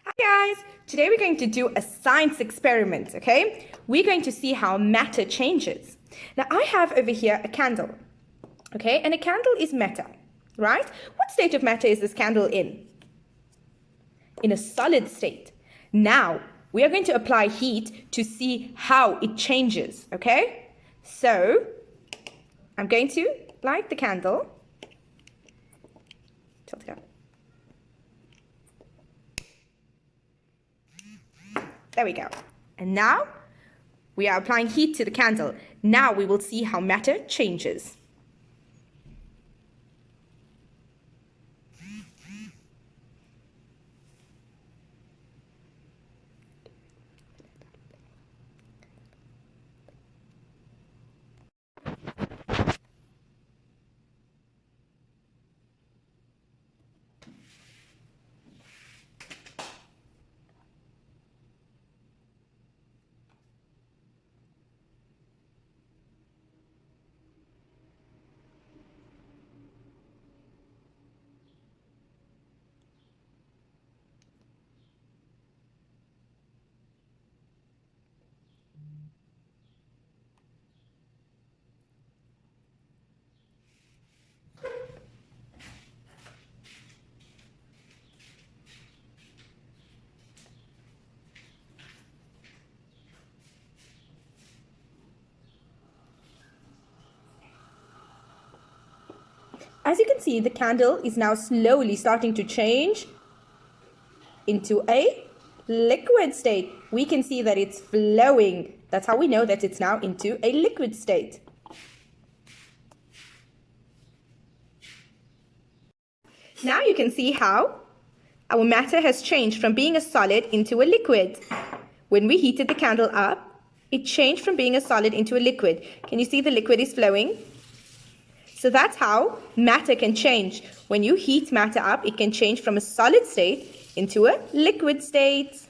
Hi guys, today we're going to do a science experiment, okay? We're going to see how matter changes. Now I have over here a candle, okay? And a candle is matter, right? What state of matter is this candle in? In a solid state. Now we are going to apply heat to see how it changes, okay? So I'm going to light the candle. Tilt it up. There we go. And now we are applying heat to the candle. Now we will see how matter changes. As you can see, the candle is now slowly starting to change into a liquid state. We can see that it's flowing. That's how we know that it's now into a liquid state. Now you can see how our matter has changed from being a solid into a liquid. When we heated the candle up, it changed from being a solid into a liquid. Can you see the liquid is flowing? So that's how matter can change. When you heat matter up, it can change from a solid state into a liquid state.